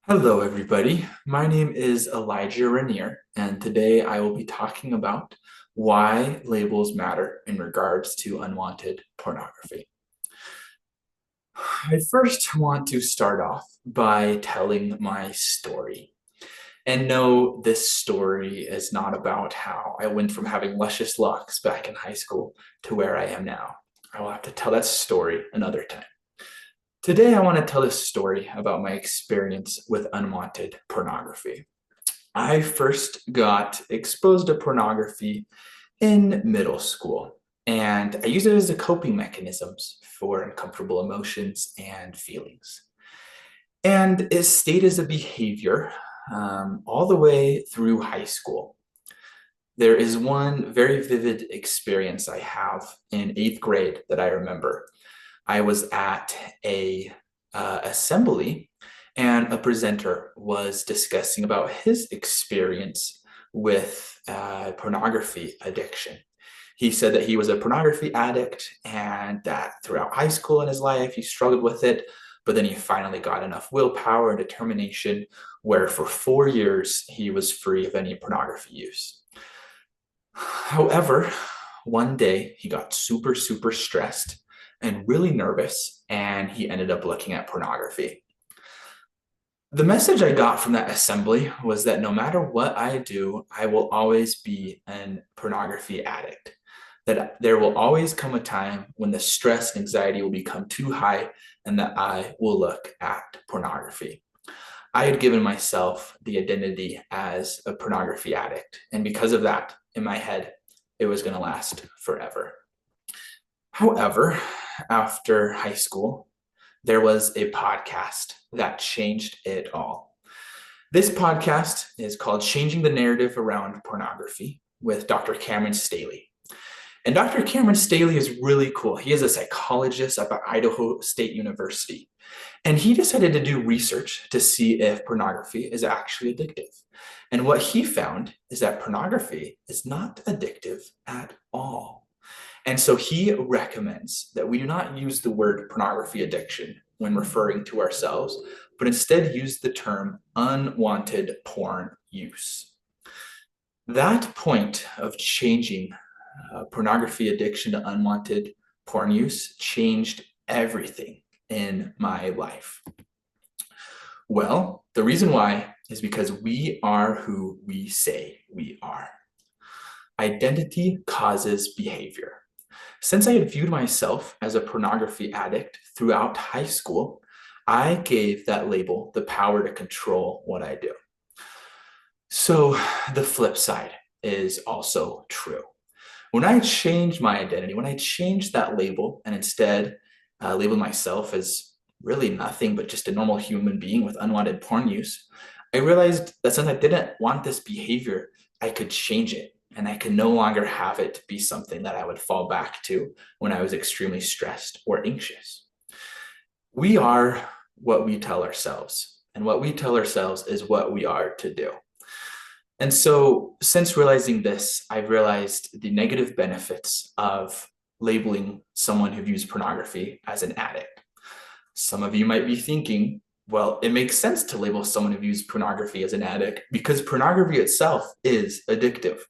Hello, everybody. My name is Elijah Rainier, and today I will be talking about why labels matter in regards to unwanted pornography. I first want to start off by telling my story. And no, this story is not about how I went from having luscious locks back in high school to where I am now. I will have to tell that story another time. Today, I want to tell a story about my experience with unwanted pornography. I first got exposed to pornography in middle school, and I used it as a coping mechanisms for uncomfortable emotions and feelings. And it stayed as a behavior all the way through high school. There is one very vivid experience I have in eighth grade that I remember. I was at a assembly, and a presenter was discussing about his experience with pornography addiction. He said that he was a pornography addict and that throughout high school in his life he struggled with it, but then he finally got enough willpower and determination where for 4 years he was free of any pornography use. However, one day he got super stressed and really nervous, and he ended up looking at pornography. The message I got from that assembly was that no matter what I do, I will always be an pornography addict. That there will always come a time when the stress and anxiety will become too high and that I will look at pornography. I had given myself the identity as a pornography addict. And because of that, in my head, it was going to last forever. However, after high school, there was a podcast that changed it all. This podcast is called Changing the Narrative Around Pornography with Dr. Cameron Staley. And Dr. Cameron Staley is really cool. He is a psychologist up at Idaho State University. And he decided to do research to see if pornography is actually addictive. And what he found is that pornography is not addictive at all. And so he recommends that we do not use the word pornography addiction when referring to ourselves, but instead use the term unwanted porn use. That point of changing pornography addiction to unwanted porn use changed everything in my life. Well, the reason why is because we are who we say we are. Identity causes behavior. Since I had viewed myself as a pornography addict throughout high school, I gave that label the power to control what I do. So the flip side is also true. When I changed my identity, when I changed that label and instead labeled myself as really nothing but just a normal human being with unwanted porn use, I realized that since I didn't want this behavior, I could change it and I could no longer have it be something that I would fall back to when I was extremely stressed or anxious. We are what we tell ourselves, and what we tell ourselves is what we are to do. And so, since realizing this, I've realized the negative benefits of labeling someone who views pornography as an addict. Some of you might be thinking, well, it makes sense to label someone who views pornography as an addict because pornography itself is addictive.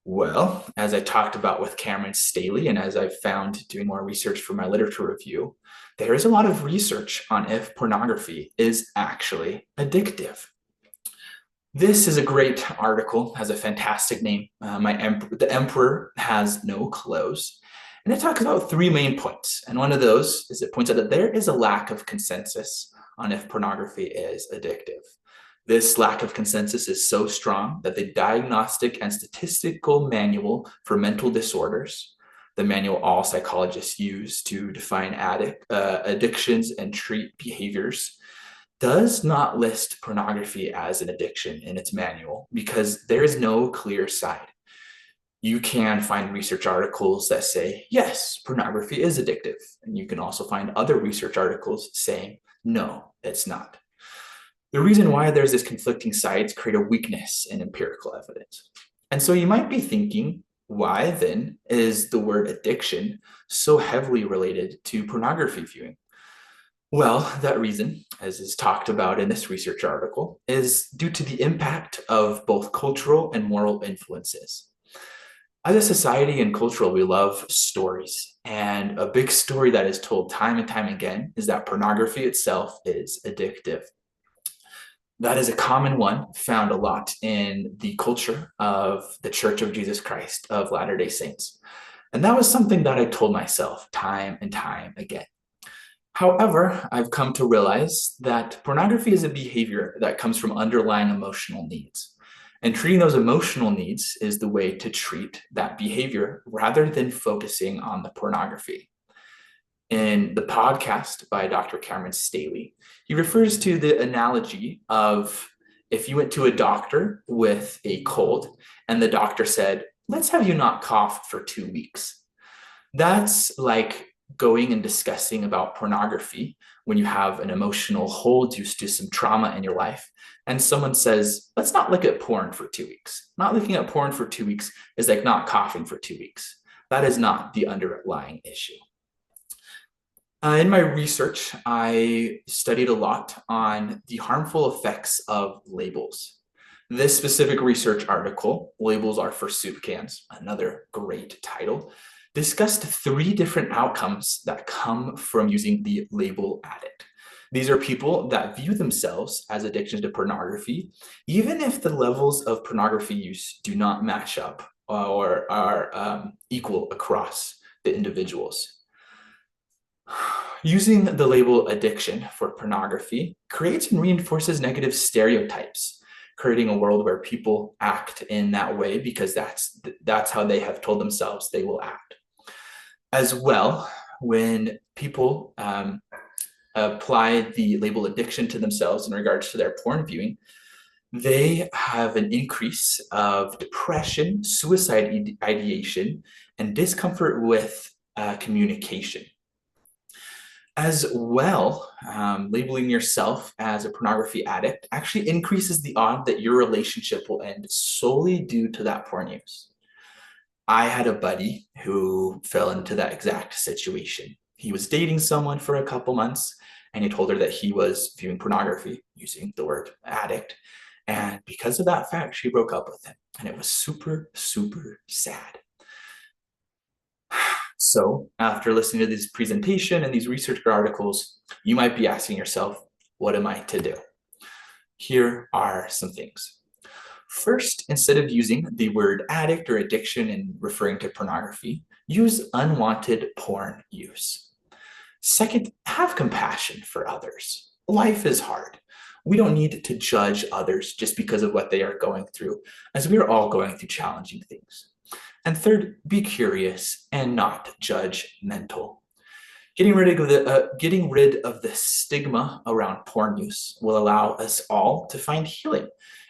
Well, as I talked about with Cameron Staley, and as I've found doing more research for my literature review, there is a lot of research on if pornography is actually addictive. This is a great article, has a fantastic name. The Emperor Has No Clothes. And it talks about three main points. And one of those is it points out that there is a lack of consensus on if pornography is addictive. This lack of consensus is so strong that the Diagnostic and Statistical Manual for Mental Disorders, the manual all psychologists use to define addictions and treat behaviors, does not list pornography as an addiction in its manual because there is no clear side. You can find research articles that say, yes, pornography is addictive. And you can also find other research articles saying, no, it's not. The reason why there's this conflicting sides create a weakness in empirical evidence. And so you might be thinking, why then is the word addiction so heavily related to pornography viewing? Well, that reason, as is talked about in this research article, is due to the impact of both cultural and moral influences. As a society and cultural, we love stories. And a big story that is told time and time again is that pornography itself is addictive. That is a common one found a lot in the culture of the Church of Jesus Christ of Latter-day Saints. And that was something that I told myself time and time again. However, I've come to realize that pornography is a behavior that comes from underlying emotional needs. And treating those emotional needs is the way to treat that behavior rather than focusing on the pornography. In the podcast by Dr. Cameron Staley, he refers to the analogy of if you went to a doctor with a cold and the doctor said, let's have you not cough for 2 weeks. That's like going and discussing about pornography when you have an emotional hold due to some trauma in your life. And someone says, let's not look at porn for 2 weeks. Not looking at porn for 2 weeks is like not coughing for 2 weeks. That is not the underlying issue. In my research, I studied a lot on the harmful effects of labels. This specific research article, Labels Are for Soup Cans, another great title, discussed 3 different outcomes that come from using the label addict. These are people that view themselves as addicted to pornography, even if the levels of pornography use do not match up or are equal across the individuals. Using the label addiction for pornography creates and reinforces negative stereotypes, creating a world where people act in that way because that's how they have told themselves they will act. As well, when people apply the label addiction to themselves in regards to their porn viewing, they have an increase of depression, suicide ideation, and discomfort with communication. As well, labeling yourself as a pornography addict actually increases the odds that your relationship will end solely due to that porn use. I had a buddy who fell into that exact situation. He was dating someone for a couple months, and he told her that he was viewing pornography, using the word addict. And because of that fact, she broke up with him. And it was super, super sad. So after listening to this presentation and these research articles, you might be asking yourself, what am I to do? Here are some things. First, instead of using the word addict or addiction and referring to pornography, use unwanted porn use. Second, have compassion for others. Life is hard. We don't need to judge others just because of what they are going through, as we are all going through challenging things. And third, be curious and not judgmental. Getting rid of the stigma around porn use will allow us all to find healing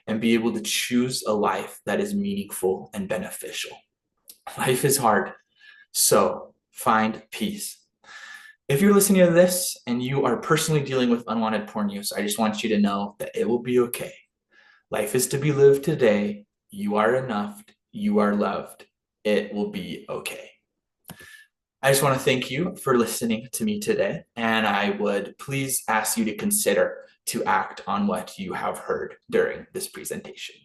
and be able to choose a life that is meaningful and beneficial. Life is hard, so find peace. If you're listening to this and you are personally dealing with unwanted porn use, I just want you to know that it will be okay. Life is to be lived today. You are enough. You are loved. It will be okay. I just want to thank you for listening to me today, and I would please ask you to consider to act on what you have heard during this presentation.